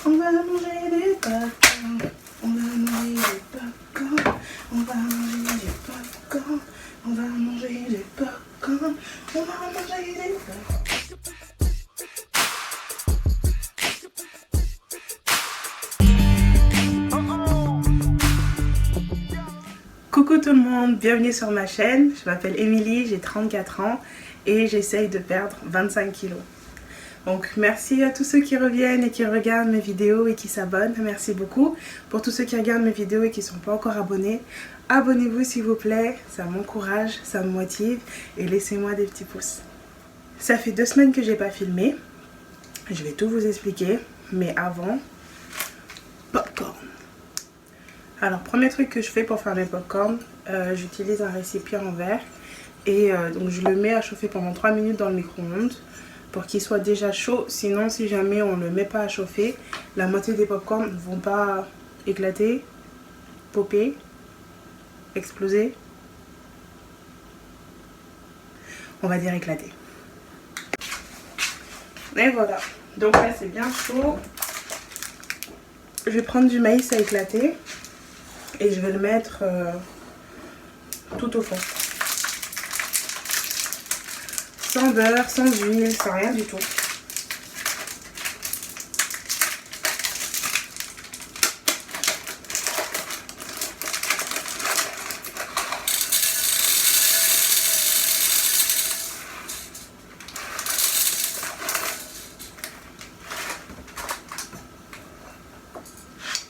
On va manger des popcorn. On va manger des popcorn. On va manger des popcorn. On va manger des popcorn. On va manger des popcorn. Coucou tout le monde, bienvenue sur ma chaîne. Je m'appelle Émilie, j'ai 34 ans et j'essaye de perdre 25 kilos. Donc merci à tous ceux qui reviennent et qui regardent mes vidéos et qui s'abonnent, merci beaucoup. Pour tous ceux qui regardent mes vidéos et qui ne sont pas encore abonnés, abonnez-vous s'il vous plaît, ça m'encourage, ça me motive et laissez-moi des petits pouces. Ça fait 2 semaines que j'ai pas filmé, je vais tout vous expliquer, mais avant, popcorn. Alors premier truc que je fais pour faire mes popcorn, j'utilise un récipient en verre et donc je le mets à chauffer pendant 3 minutes dans le micro-ondes pour qu'il soit déjà chaud. Sinon si jamais on ne le met pas à chauffer, la moitié des popcorn ne vont pas éclater, popper, exploser. On va dire éclater. Et voilà, donc là c'est bien chaud. Je vais prendre du maïs à éclater. Et je vais le mettre tout au fond. Sans beurre, sans huile, sans rien du tout.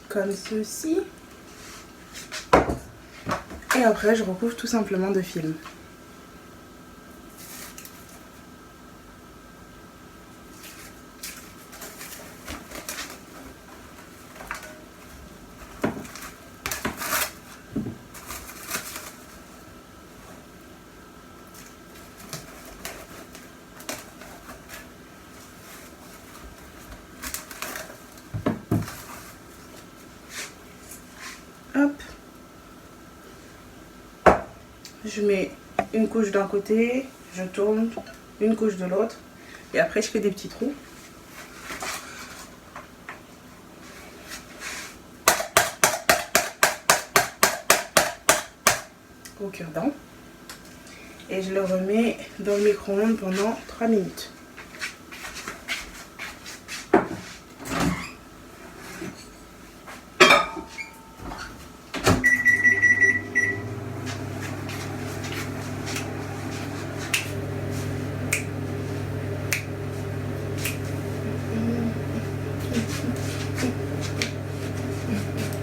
Comme ceci. Et après, je recouvre tout simplement de film. Hop. Je mets une couche d'un côté, je tourne, une couche de l'autre et après je fais des petits trous. Au cure-dent. Et je le remets dans le micro-ondes pendant 3 minutes.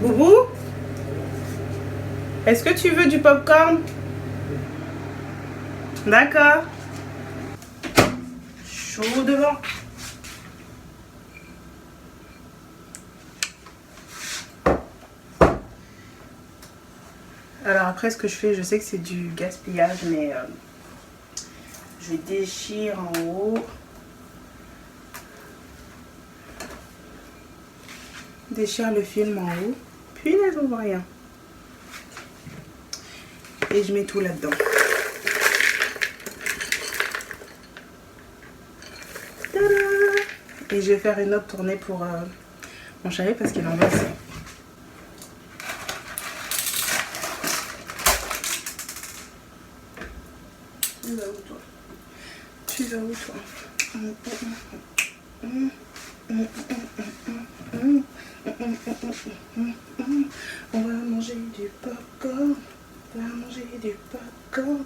Boubou, est-ce que tu veux du popcorn? D'accord. Chaud devant. Alors après ce que je fais, je sais que c'est du gaspillage, mais je déchire en haut. Déchire le film en haut. Puis là, je vois rien. Et je mets tout là-dedans. Et je vais faire une autre tournée pour mon chéri parce qu'il en veut assez. Tu vas où toi? Tu vas où toi? On va manger du popcorn. On va manger du popcorn.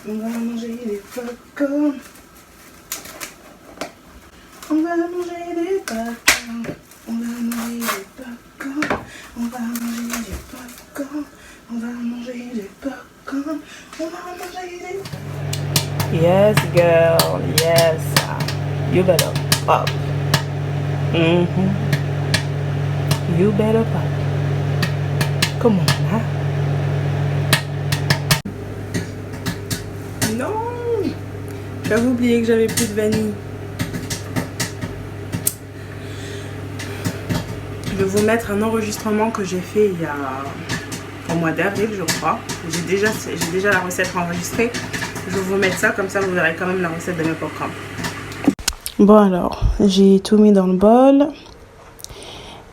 On va manger du popcorn. On va manger du popcorn. On va manger du popcorn. On va manger du popcorn. On va manger du popcorn. On va manger du... Yes, girl. Yes. You better pop. You better pop. Come on, huh? Non! J'avais oublié que j'avais plus de vanille. Je vais vous mettre un enregistrement que j'ai fait il y a... au mois d'avril, je crois. J'ai déjà la recette enregistrée. Je vais vous mettre ça, comme ça vous verrez quand même la recette de mes popcorn. Bon alors, j'ai tout mis dans le bol.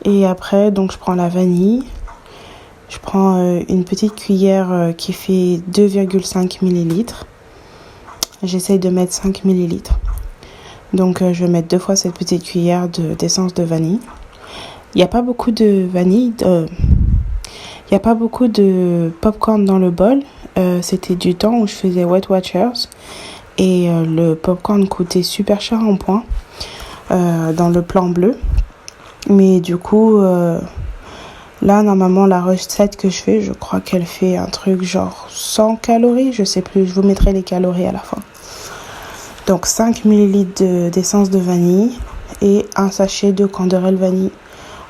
Et après, donc je prends la vanille. Je prends une petite cuillère qui fait 2,5 millilitres. J'essaye de mettre 5 millilitres. Donc je vais mettre 2 fois cette petite cuillère d'essence de vanille. Il n'y a pas beaucoup de vanille. Il n'y a pas beaucoup de popcorn dans le bol. C'était du temps où je faisais Weight Watchers. Et le popcorn coûtait super cher en point dans le plan bleu. Mais du coup, là, normalement, la recette que je fais, je crois qu'elle fait un truc genre 100 calories. Je sais plus, je vous mettrai les calories à la fin. Donc 5 ml d'essence de vanille et un sachet de Canderel vanille.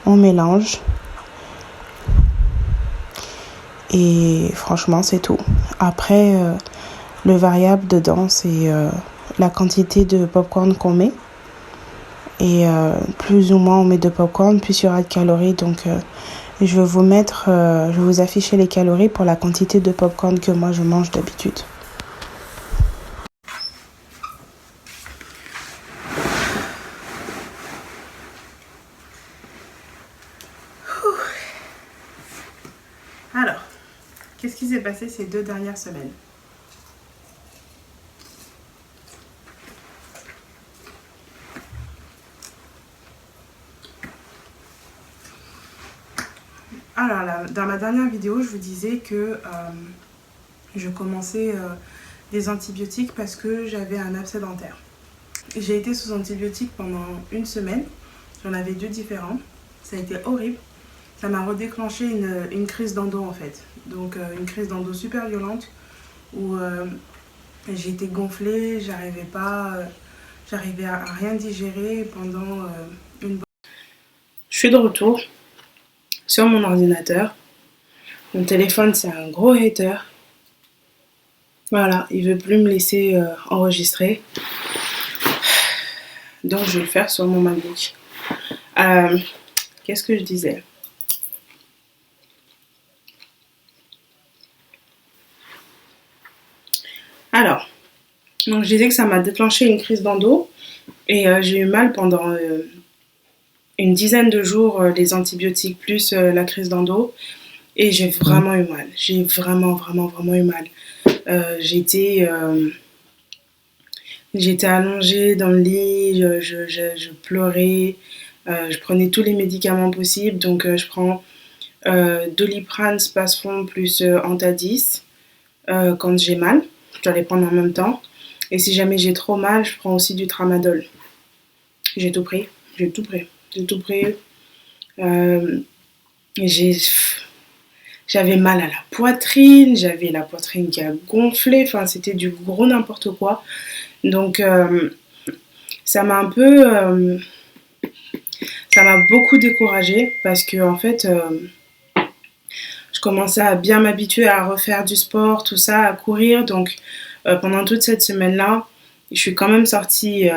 On mélange. Et franchement, c'est tout. Après, le variable dedans, c'est la quantité de popcorn qu'on met. Et plus ou moins on met de popcorn, plus il y aura de calories. Donc je vais je vais vous afficher les calories pour la quantité de popcorn que moi je mange d'habitude. Alors, qu'est-ce qui s'est passé ces 2 dernières semaines? Alors là, dans ma dernière vidéo, je vous disais que je commençais des antibiotiques parce que j'avais un abcès dentaire. J'ai été sous antibiotiques pendant 1 semaine. J'en avais 2 différents. Ça a été horrible. Ça m'a redéclenché une crise d'endo en fait. Donc une crise d'endo super violente où j'ai été gonflée, j'arrivais à rien digérer pendant une... Je suis de retour sur mon ordinateur. Mon téléphone c'est un gros hater. Voilà, il veut plus me laisser enregistrer. Donc je vais le faire sur mon MacBook. Qu'est-ce que je disais? Alors, donc je disais que ça m'a déclenché une crise d'endo et j'ai eu mal pendant une dizaine de jours, les antibiotiques plus la crise d'endo, et j'ai vraiment eu mal. J'ai vraiment eu mal. J'étais allongée dans le lit, je pleurais, je prenais tous les médicaments possibles. Donc je prends Doliprane, Spasfon plus Antadis quand j'ai mal. Je dois les prendre en même temps. Et si jamais j'ai trop mal, je prends aussi du Tramadol. J'ai tout pris. Euh, J'avais mal à la poitrine, j'avais la poitrine qui a gonflé, enfin c'était du gros n'importe quoi. Donc ça m'a un peu... ça m'a beaucoup découragée parce que en fait je commençais à bien m'habituer à refaire du sport, tout ça, à courir. Donc pendant toute cette semaine-là, je suis quand même sortie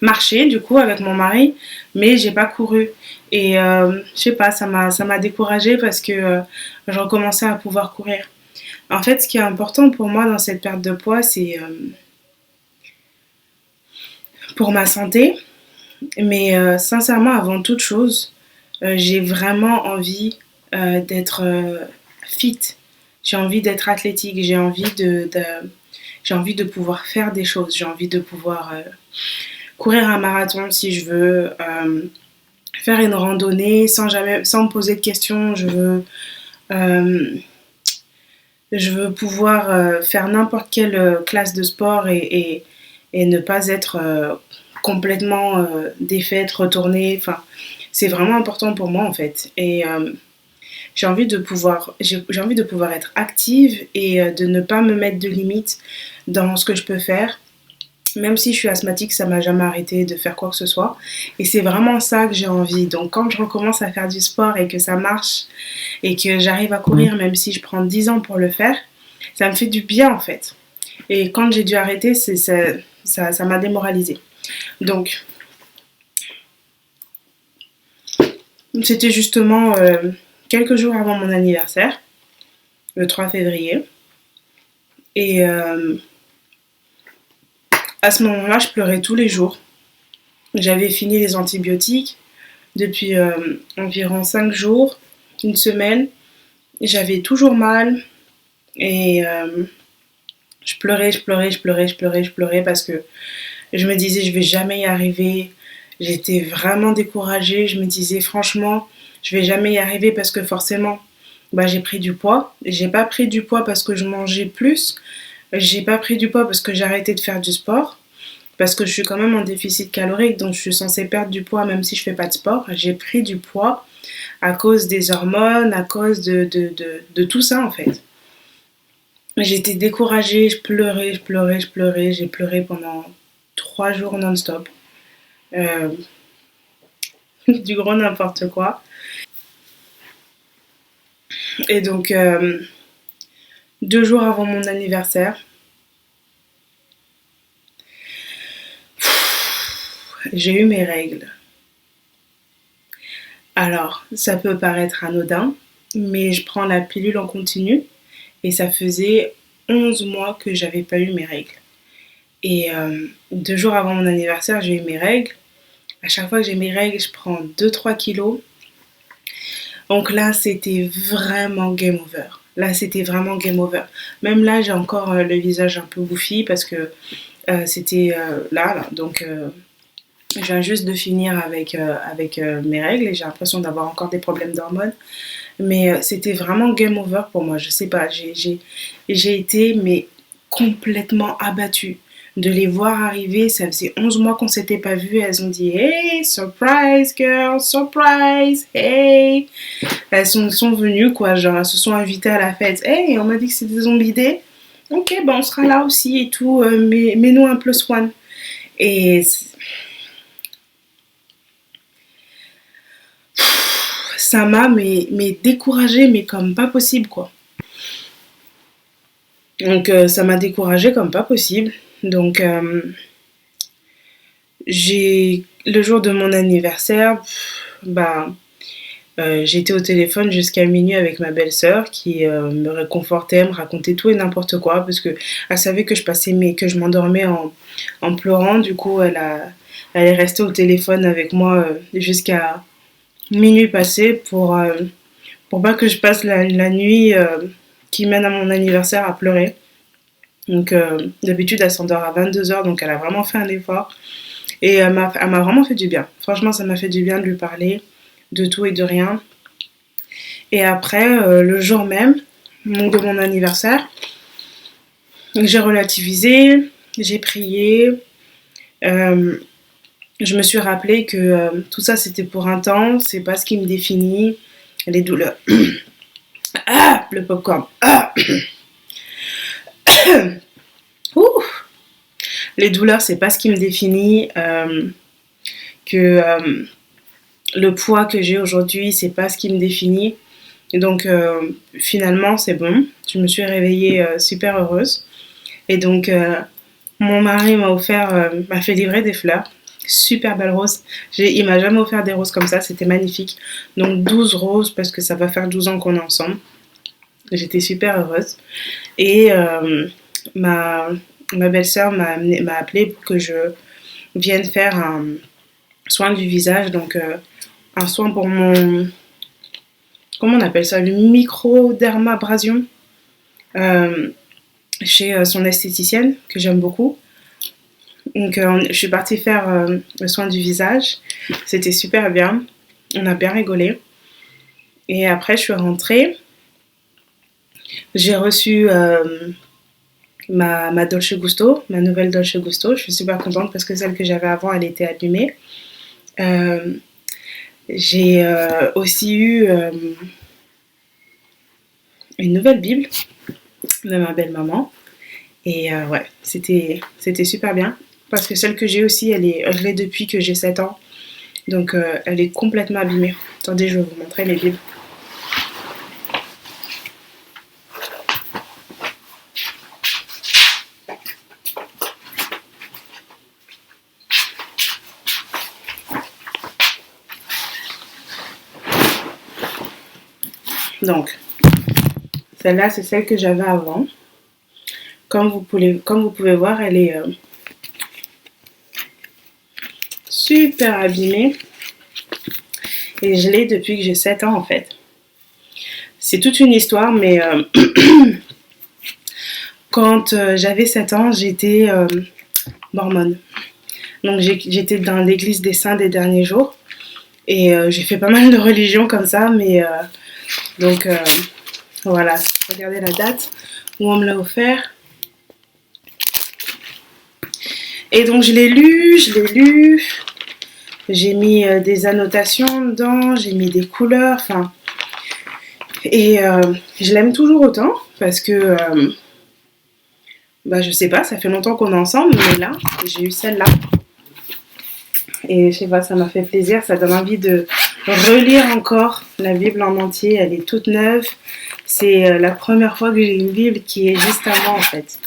marcher du coup avec mon mari, mais j'ai pas couru. Et je sais pas, ça m'a découragée parce que je recommençais à pouvoir courir. En fait, ce qui est important pour moi dans cette perte de poids, c'est pour ma santé. Mais sincèrement, avant toute chose, j'ai vraiment envie d'être fit. J'ai envie d'être athlétique. J'ai envie de pouvoir faire des choses. J'ai envie de pouvoir courir un marathon si je veux, faire une randonnée sans me poser de questions. Je veux pouvoir faire n'importe quelle classe de sport et ne pas être complètement défaite, retournée. Enfin, c'est vraiment important pour moi en fait. Et j'ai envie de pouvoir être active et de ne pas me mettre de limites dans ce que je peux faire. Même si je suis asthmatique, ça m'a jamais arrêté de faire quoi que ce soit. Et c'est vraiment ça que j'ai envie. Donc quand je recommence à faire du sport et que ça marche et que j'arrive à courir, même si je prends 10 ans pour le faire, ça me fait du bien en fait. Et quand j'ai dû arrêter, ça m'a démoralisée. Donc c'était justement quelques jours avant mon anniversaire, le 3 février. Et À ce moment-là, je pleurais tous les jours. J'avais fini les antibiotiques depuis environ 5 jours, une semaine. J'avais toujours mal et je pleurais, je pleurais, je pleurais, je pleurais, je pleurais parce que je me disais je vais jamais y arriver. J'étais vraiment découragée. Je me disais franchement, je vais jamais y arriver parce que forcément, bah, j'ai pris du poids. J'ai pas pris du poids parce que je mangeais plus. J'ai pas pris du poids parce que j'ai arrêté de faire du sport. Parce que je suis quand même en déficit calorique, donc je suis censée perdre du poids même si je fais pas de sport. J'ai pris du poids à cause des hormones, à cause de tout ça en fait. J'étais découragée, je pleurais, je pleurais, je pleurais. J'ai pleuré pendant 3 jours non-stop. Euh, du gros n'importe quoi. Et donc, 2 jours avant mon anniversaire, j'ai eu mes règles. Alors, ça peut paraître anodin, mais je prends la pilule en continu et ça faisait 11 mois que j'avais pas eu mes règles. Et 2 jours avant mon anniversaire, j'ai eu mes règles. À chaque fois que j'ai mes règles, je prends 2-3 kilos. Donc là, c'était vraiment game over. Là, c'était vraiment game over. Même là, j'ai encore le visage un peu bouffi parce que c'était là. Donc, je viens juste de finir avec mes règles et j'ai l'impression d'avoir encore des problèmes d'hormones. Mais c'était vraiment game over pour moi. Je sais pas, j'ai été mais complètement abattue de les voir arriver. Ça faisait 11 mois qu'on s'était pas vus. Elles ont dit hey, surprise girl, surprise, hey. Elles sont venues quoi, genre elles se sont invitées à la fête. Hey, on m'a dit que c'était zombie day. Ok, ben on sera là aussi et tout. Mets-nous un plus one. Et ça m'a mais découragée, mais comme pas possible quoi. Donc ça m'a découragée comme pas possible. Donc j'ai le jour de mon anniversaire, bah j'étais au téléphone jusqu'à minuit avec ma belle-sœur qui me réconfortait, me racontait tout et n'importe quoi parce que elle savait que que je m'endormais en pleurant. Du coup, elle est restée au téléphone avec moi jusqu'à minuit passé pour pas que je passe la nuit qui mène à mon anniversaire à pleurer. Donc d'habitude elle s'endort à 22 h, donc elle a vraiment fait un effort et elle m'a vraiment fait du bien. Franchement ça m'a fait du bien de lui parler de tout et de rien. Et après le jour même de mon anniversaire, j'ai relativisé, j'ai prié, euh, je me suis rappelé que tout ça c'était pour un temps, c'est pas ce qui me définit, les douleurs. Ah, le popcorn. Ah. Ouh. Les douleurs, c'est pas ce qui me définit. Que le poids que j'ai aujourd'hui, c'est pas ce qui me définit. Et donc, finalement, c'est bon. Je me suis réveillée super heureuse. Et donc, mon mari m'a fait livrer des fleurs. Super belles roses. Il m'a jamais offert des roses comme ça, c'était magnifique. Donc 12 roses parce que ça va faire 12 ans qu'on est ensemble. J'étais super heureuse. Et ma belle-sœur m'a appelé pour que je vienne faire un soin du visage, donc un soin pour mon, comment on appelle ça, le microdermabrasion chez son esthéticienne que j'aime beaucoup. Donc je suis partie faire le soin du visage, c'était super bien, on a bien rigolé. Et après je suis rentrée, j'ai reçu ma Dolce Gusto, ma nouvelle Dolce Gusto. Je suis super contente parce que celle que j'avais avant, elle était abîmée. J'ai aussi eu une nouvelle Bible de ma belle-maman. Et ouais, c'était super bien. Parce que celle que j'ai aussi, je l'ai depuis que j'ai 7 ans. Donc elle est complètement abîmée. Attendez, je vais vous montrer les Bibles. Donc, celle-là, c'est celle que j'avais avant. Comme vous pouvez voir, elle est super abîmée. Et je l'ai depuis que j'ai 7 ans en fait. C'est toute une histoire, mais quand j'avais 7 ans, j'étais mormone. Donc j'étais dans l'église des saints des derniers jours. Et j'ai fait pas mal de religions comme ça, mais donc voilà, regardez la date où on me l'a offert. Et donc je l'ai lu, j'ai mis des annotations dedans, j'ai mis des couleurs, enfin. Et je l'aime toujours autant parce que, bah je sais pas, ça fait longtemps qu'on est ensemble, mais là, j'ai eu celle-là. Et je sais pas, ça m'a fait plaisir, ça donne envie de relire encore la Bible en entier, elle est toute neuve. C'est la première fois que j'ai une Bible qui est juste à moi en fait.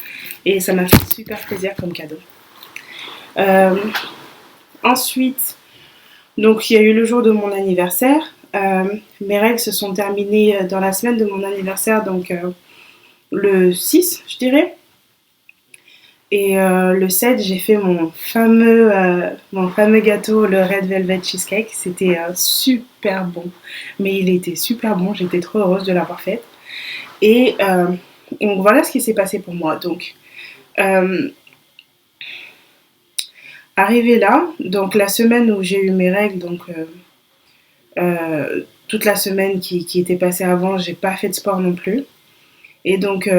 Et ça m'a fait super plaisir comme cadeau. Ensuite, donc il y a eu le jour de mon anniversaire. Mes règles se sont terminées dans la semaine de mon anniversaire, donc le 6, je dirais. Et le 7, j'ai fait mon fameux gâteau, le Red Velvet Cheesecake. C'était super bon. Mais il était super bon, j'étais trop heureuse de l'avoir fait. Et donc voilà ce qui s'est passé pour moi. Donc, arrivé là, donc la semaine où j'ai eu mes règles, donc toute la semaine qui était passée avant, j'ai pas fait de sport non plus. Et donc,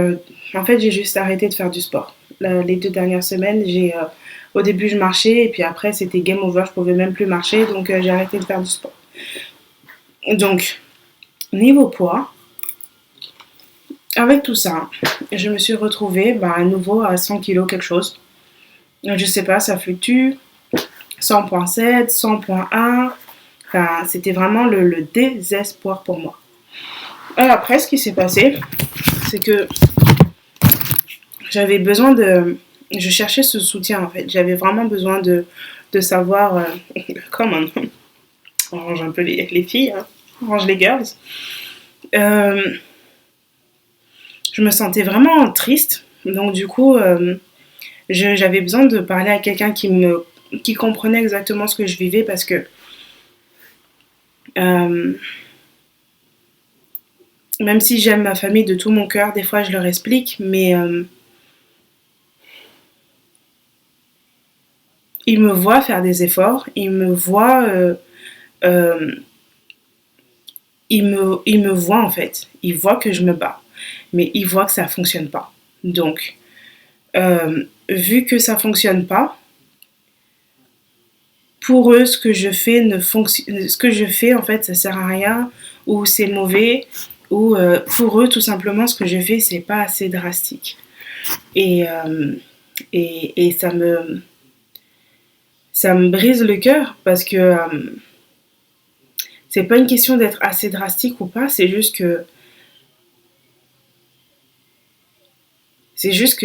en fait, j'ai juste arrêté de faire du sport. Les 2 dernières semaines, au début, je marchais, et puis après, c'était game over, je pouvais même plus marcher, donc j'ai arrêté de faire du sport. Donc, niveau poids, avec tout ça, je me suis retrouvée à nouveau à 100 kilos quelque chose. Donc, je sais pas, ça fluctue, 100,7, 100,1. Enfin, c'était vraiment le désespoir pour moi. Et après, ce qui s'est passé, c'est que j'avais besoin de... Je cherchais ce soutien en fait. J'avais vraiment besoin de savoir... comment on range un peu les filles, hein. On range les girls. Je me sentais vraiment triste. Donc du coup, j'avais besoin de parler à quelqu'un qui comprenait exactement ce que je vivais parce que... même si j'aime ma famille de tout mon cœur, des fois je leur explique, mais... il me voit faire des efforts, il me voit, il me voit en fait, il voit que je me bats, mais il voit que ça fonctionne pas. Donc, vu que ça fonctionne pas, pour eux, ce que je fais ce que je fais en fait, ça sert à rien, ou c'est mauvais, ou pour eux, tout simplement, ce que je fais, c'est pas assez drastique. Et, et ça me brise le cœur parce que c'est pas une question d'être assez drastique ou pas, c'est juste qu'il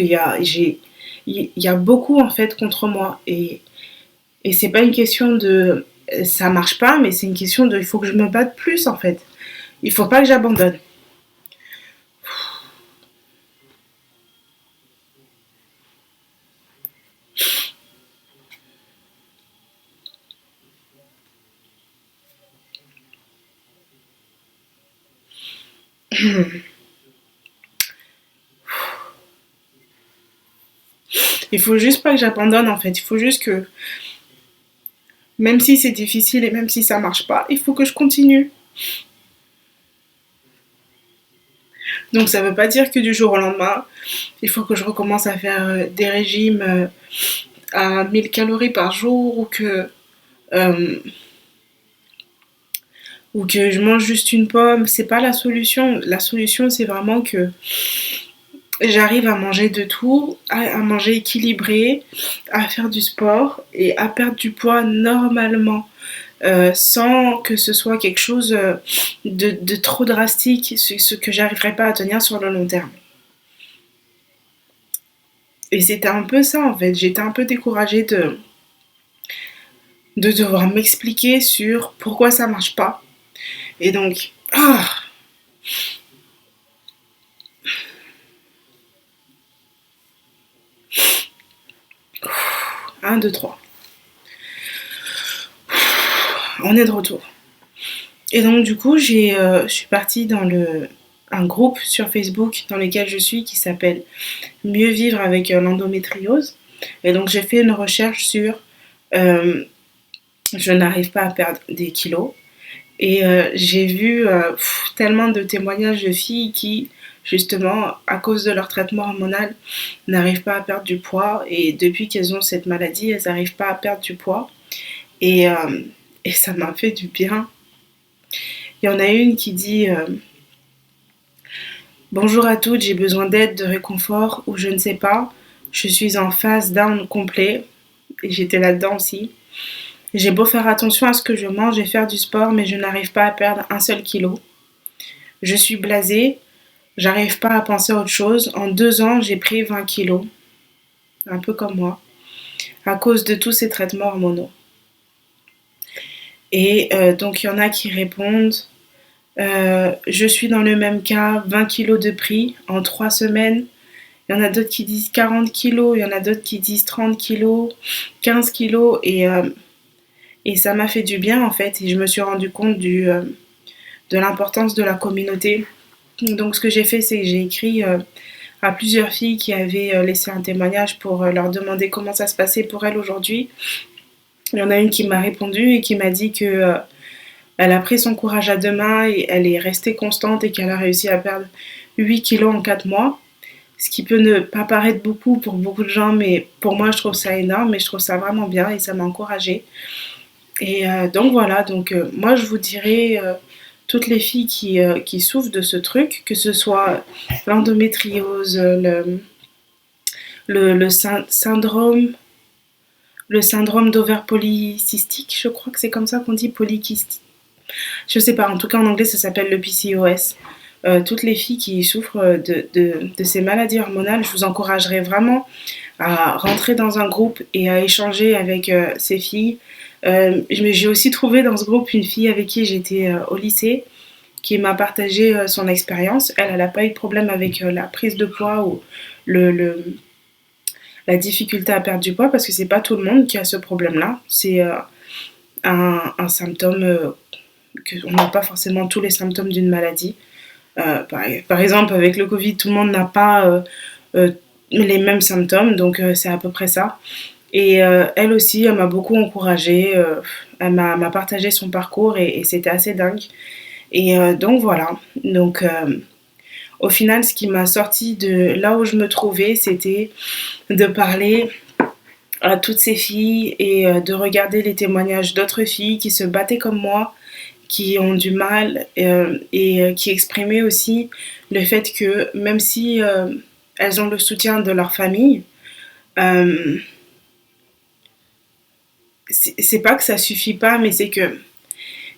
y a, il y a beaucoup en fait contre moi et c'est pas une question de ça marche pas, mais c'est une question de il faut que je me batte plus en fait. Il faut pas que j'abandonne. Il faut juste pas que j'abandonne en fait. Il faut juste que même si c'est difficile et même si ça marche pas, il faut que je continue. Donc ça veut pas dire que du jour au lendemain, il faut que je recommence à faire des régimes à 1000 calories par jour euh, ou que je mange juste une pomme. C'est pas la solution. La solution, c'est vraiment que j'arrive à manger de tout, à manger équilibré, à faire du sport et à perdre du poids normalement. Sans que ce soit quelque chose de trop drastique, ce que j'arriverai pas à tenir sur le long terme. Et c'était un peu ça en fait, j'étais un peu découragée de devoir m'expliquer sur pourquoi ça marche pas. Et donc, 1, 2, 3. on est de retour. Et donc du coup, je suis partie dans un groupe sur Facebook dans lequel je suis qui s'appelle Mieux vivre avec l'endométriose. Et donc j'ai fait une recherche sur je n'arrive pas à perdre des kilos. Et j'ai vu tellement de témoignages de filles qui, justement, à cause de leur traitement hormonal, n'arrivent pas à perdre du poids. Et depuis qu'elles ont cette maladie, elles n'arrivent pas à perdre du poids. Et, euh, et ça m'a fait du bien. Il y en a une qui dit bonjour à toutes, j'ai besoin d'aide, de réconfort, ou je ne sais pas. Je suis en phase down complet. Et j'étais là-dedans aussi. J'ai beau faire attention à ce que je mange et faire du sport, mais je n'arrive pas à perdre un seul kilo. Je suis blasée, j'arrive pas à penser à autre chose. En 2 ans, j'ai pris 20 kilos, un peu comme moi, à cause de tous ces traitements hormonaux. Et donc, il y en a qui répondent je suis dans le même cas, 20 kilos de prix en 3 semaines. Il y en a d'autres qui disent 40 kilos, il y en a d'autres qui disent 30 kilos, 15 kilos. Et ça m'a fait du bien en fait. Et je me suis rendu compte de l'importance de la communauté. Donc ce que j'ai fait, c'est que j'ai écrit à plusieurs filles qui avaient laissé un témoignage pour leur demander comment ça se passait pour elles aujourd'hui. Il y en a une qui m'a répondu et qui m'a dit que elle a pris son courage à deux mains et elle est restée constante et qu'elle a réussi à perdre 8 kilos en 4 mois. Ce qui peut ne pas paraître beaucoup pour beaucoup de gens, mais pour moi, je trouve ça énorme et je trouve ça vraiment bien et ça m'a encouragée. Et donc voilà, donc moi, je vous dirais toutes les filles qui souffrent de ce truc, que ce soit l'endométriose, le syndrome, le syndrome d'ovaire polycystique, je crois que c'est comme ça qu'on dit, polykystique. Je sais pas, en tout cas en anglais ça s'appelle le PCOS. Toutes les filles qui souffrent de ces maladies hormonales, je vous encouragerais vraiment à rentrer dans un groupe et à échanger avec ces filles. J'ai aussi trouvé dans ce groupe une fille avec qui j'étais au lycée qui m'a partagé son expérience. Elle n'a pas eu de problème avec la prise de poids ou le, le, la difficulté à perdre du poids parce que c'est pas tout le monde qui a ce problème-là. C'est un symptôme qu'on n'a pas forcément tous les symptômes d'une maladie. Par exemple, avec le Covid, tout le monde n'a pas les mêmes symptômes, donc c'est à peu près ça. Et elle aussi, elle m'a beaucoup encouragée, elle m'a partagé son parcours et c'était assez dingue. Et donc voilà, donc au final, ce qui m'a sorti de là où je me trouvais, c'était de parler à toutes ces filles et de regarder les témoignages d'autres filles qui se battaient comme moi, qui ont du mal et qui exprimaient aussi le fait que même si elles ont le soutien de leur famille, euh, c'est pas que ça suffit pas, mais c'est que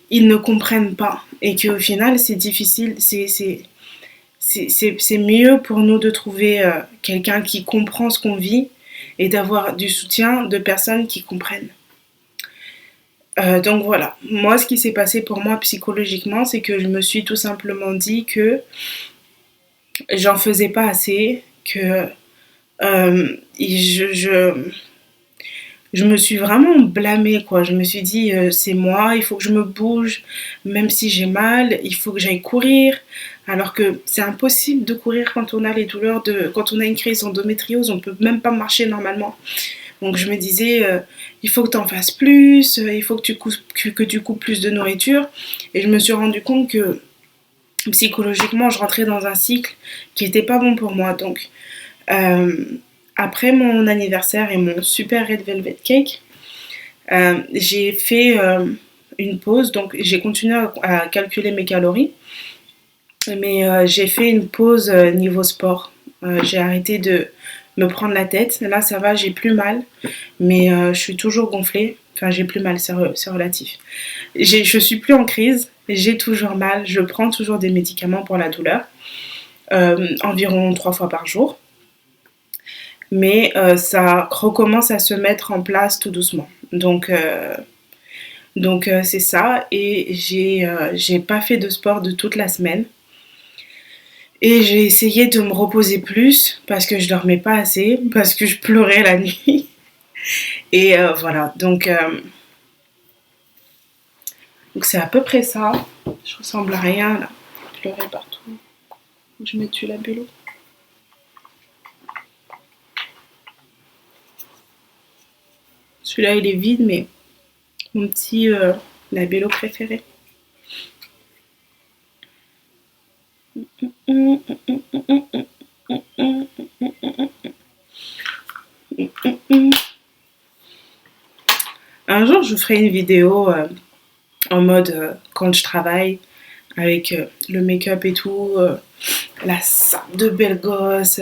ils ne comprennent pas et qu'au final c'est difficile, c'est mieux pour nous de trouver quelqu'un qui comprend ce qu'on vit et d'avoir du soutien de personnes qui comprennent. Donc voilà, moi ce qui s'est passé pour moi psychologiquement, c'est que je me suis tout simplement dit que j'en faisais pas assez, que je me suis vraiment blâmée quoi. Je me suis dit c'est moi, il faut que je me bouge, même si j'ai mal, il faut que j'aille courir. Alors que c'est impossible de courir quand on a les douleurs quand on a une crise d'endométriose, on peut même pas marcher normalement. Donc je me disais, il faut que tu en fasses plus, il faut que tu coupes plus de nourriture. Et je me suis rendu compte que psychologiquement, je rentrais dans un cycle qui n'était pas bon pour moi. Donc euh, après mon anniversaire et mon super Red Velvet Cake, j'ai fait une pause. Donc j'ai continué à calculer mes calories. Mais j'ai fait une pause niveau sport. J'ai arrêté de me prendre la tête. Là, ça va, j'ai plus mal. Mais je suis toujours gonflée. Enfin, j'ai plus mal, c'est relatif. Je suis plus en crise. J'ai toujours mal. Je prends toujours des médicaments pour la douleur. Environ 3 fois par jour. Mais ça recommence à se mettre en place tout doucement. Donc c'est ça. Et j'ai pas fait de sport de toute la semaine. Et j'ai essayé de me reposer plus parce que je dormais pas assez, parce que je pleurais la nuit. Et voilà, donc Donc c'est à peu près ça. Je ressemble à rien là. Je pleurais partout. Je me tue la bélo. Celui-là il est vide, mais mon petit labello préféré. Un jour je ferai une vidéo en mode quand je travaille avec le make-up et tout, la sape de belle gosse.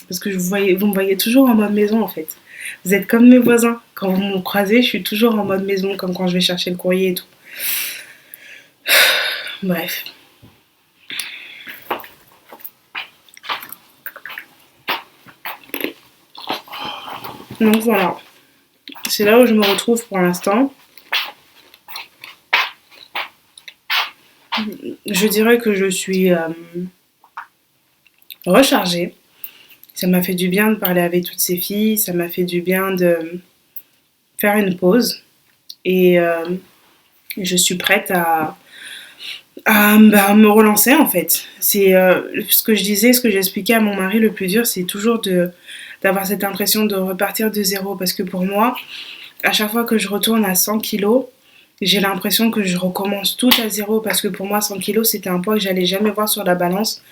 Parce que vous me voyez toujours en mode maison en fait. Vous êtes comme mes voisins. Quand vous me croisez, je suis toujours en mode maison, comme quand je vais chercher le courrier et tout. Bref. Donc voilà. C'est là où je me retrouve pour l'instant. Je dirais que je suis rechargée. Ça m'a fait du bien de parler avec toutes ces filles. Ça m'a fait du bien de faire une pause. Et je suis prête à me relancer en fait. C'est ce que je disais, ce que j'expliquais à mon mari, le plus dur, c'est toujours d'avoir cette impression de repartir de zéro. Parce que pour moi, à chaque fois que je retourne à 100 kilos, j'ai l'impression que je recommence tout à zéro. Parce que pour moi, 100 kilos, c'était un poids que j'allais jamais voir sur la balance.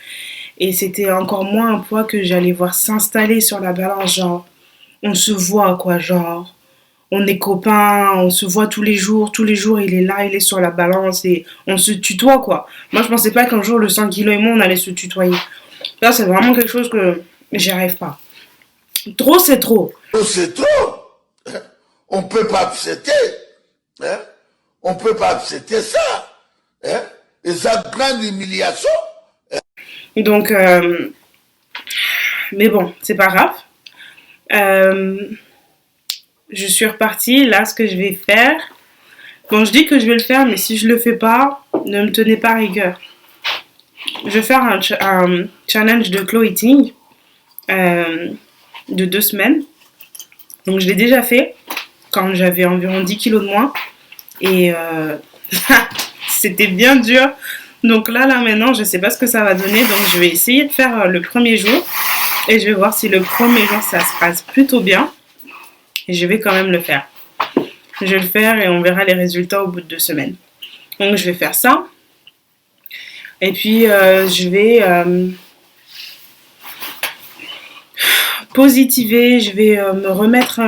Et c'était encore moins un poids que j'allais voir s'installer sur la balance. Genre, on se voit quoi, genre on est copains, on se voit tous les jours il est là, il est sur la balance et on se tutoie quoi. Moi je pensais pas qu'un jour le 100 kilos et moi on allait se tutoyer. Là c'est vraiment quelque chose que j'y arrive pas. Trop c'est trop. Trop c'est trop. On peut pas accepter. Hein? On peut pas accepter ça. Hein? Et ça grande humiliation. Donc mais bon, c'est pas grave. Je suis repartie. Là, ce que je vais faire. Bon, je dis que je vais le faire, mais si je le fais pas, ne me tenez pas rigueur. Je vais faire un challenge de Chloe Ting de 2 semaines. Donc, je l'ai déjà fait quand j'avais environ 10 kilos de moins. Et c'était bien dur. Donc là, maintenant, je sais pas ce que ça va donner. Donc, je vais essayer de faire le premier jour. Et je vais voir si le premier jour, ça se passe plutôt bien. Et je vais quand même le faire. Je vais le faire et on verra les résultats au bout de 2 semaines. Donc je vais faire ça. Et puis je vais positiver, je vais me remettre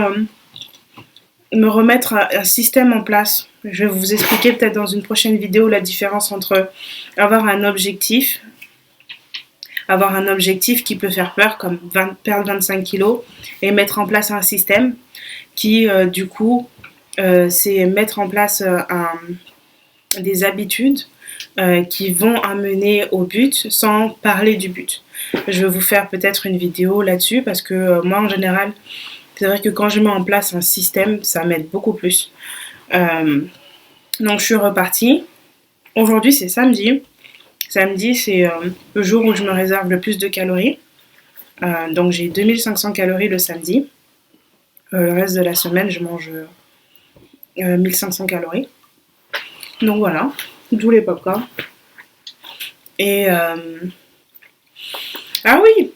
un système en place. Je vais vous expliquer peut-être dans une prochaine vidéo la différence entre avoir un objectif qui peut faire peur, comme perdre 25 kilos, et mettre en place un système qui, du coup, c'est mettre en place des habitudes qui vont amener au but sans parler du but. Je vais vous faire peut-être une vidéo là-dessus parce que moi, en général, c'est vrai que quand je mets en place un système, ça m'aide beaucoup plus. Donc, je suis repartie. Aujourd'hui, c'est samedi. Samedi, c'est le jour où je me réserve le plus de calories. Donc, j'ai 2500 calories le samedi. Le reste de la semaine, je mange 1500 calories. Donc voilà, d'où les popcorn. Et ah oui,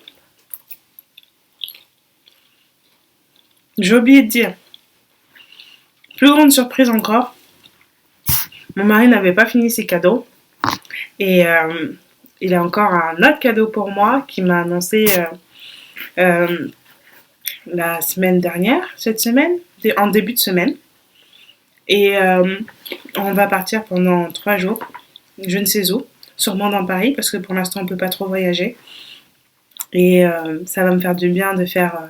j'ai oublié de dire. Plus grande surprise encore, mon mari n'avait pas fini ses cadeaux. Et il a encore un autre cadeau pour moi qui m'a annoncé la semaine dernière, cette semaine, en début de semaine. Et on va partir pendant 3 jours, je ne sais où, sûrement dans Paris, parce que pour l'instant on ne peut pas trop voyager. Et ça va me faire du bien de faire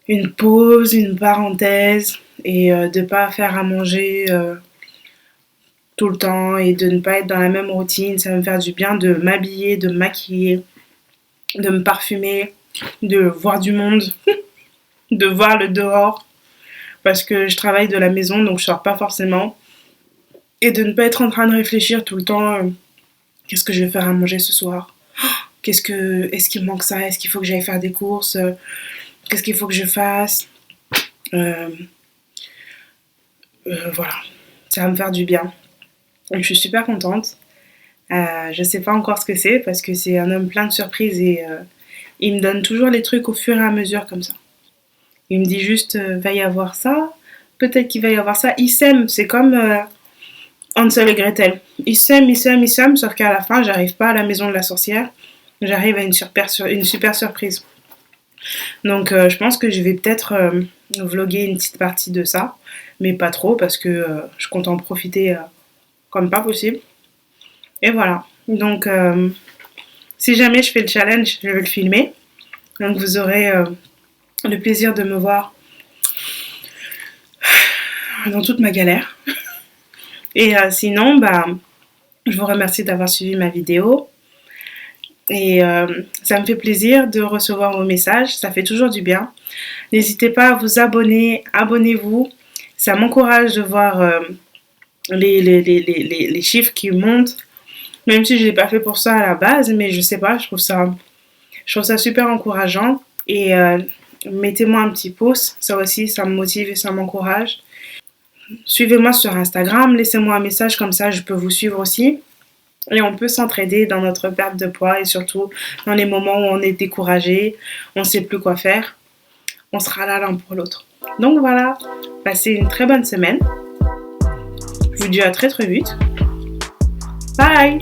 une pause, une parenthèse, et de ne pas faire à manger tout le temps, et de ne pas être dans la même routine. Ça va me faire du bien de m'habiller, de me maquiller, de me parfumer, de voir du monde, de voir le dehors. Parce que je travaille de la maison, donc je sors pas forcément. Et de ne pas être en train de réfléchir tout le temps, qu'est-ce que je vais faire à manger ce soir? Est-ce qu'il me manque ça? Est-ce qu'il faut que j'aille faire des courses? Qu'est-ce qu'il faut que je fasse? Voilà, ça va me faire du bien. Et je suis super contente. Je sais pas encore ce que c'est parce que c'est un homme plein de surprises et il me donne toujours les trucs au fur et à mesure comme ça. Il me dit juste, va y avoir ça, peut-être qu'il va y avoir ça. Il sème, c'est comme Hansel et Gretel. Il sème, sauf qu'à la fin, j'arrive pas à la maison de la sorcière. J'arrive à une super surprise. Donc je pense que je vais peut-être vlogger une petite partie de ça, mais pas trop parce que je compte en profiter comme pas possible. Et voilà. Donc si jamais je fais le challenge, je vais le filmer. Donc vous aurez le plaisir de me voir dans toute ma galère. Et sinon, bah, je vous remercie d'avoir suivi ma vidéo. Et ça me fait plaisir de recevoir vos messages, ça fait toujours du bien. N'hésitez pas à vous abonner, abonnez-vous. Ça m'encourage de voir les chiffres qui montent. Même si je ne l'ai pas fait pour ça à la base, mais je sais pas, je trouve ça super encourageant. Et mettez-moi un petit pouce, ça aussi, ça me motive et ça m'encourage. Suivez-moi sur Instagram, laissez-moi un message comme ça, je peux vous suivre aussi. Et on peut s'entraider dans notre perte de poids et surtout dans les moments où on est découragé, on ne sait plus quoi faire. On sera là l'un pour l'autre. Donc voilà, passez une très bonne semaine. Je vous dis à très très vite. Bye!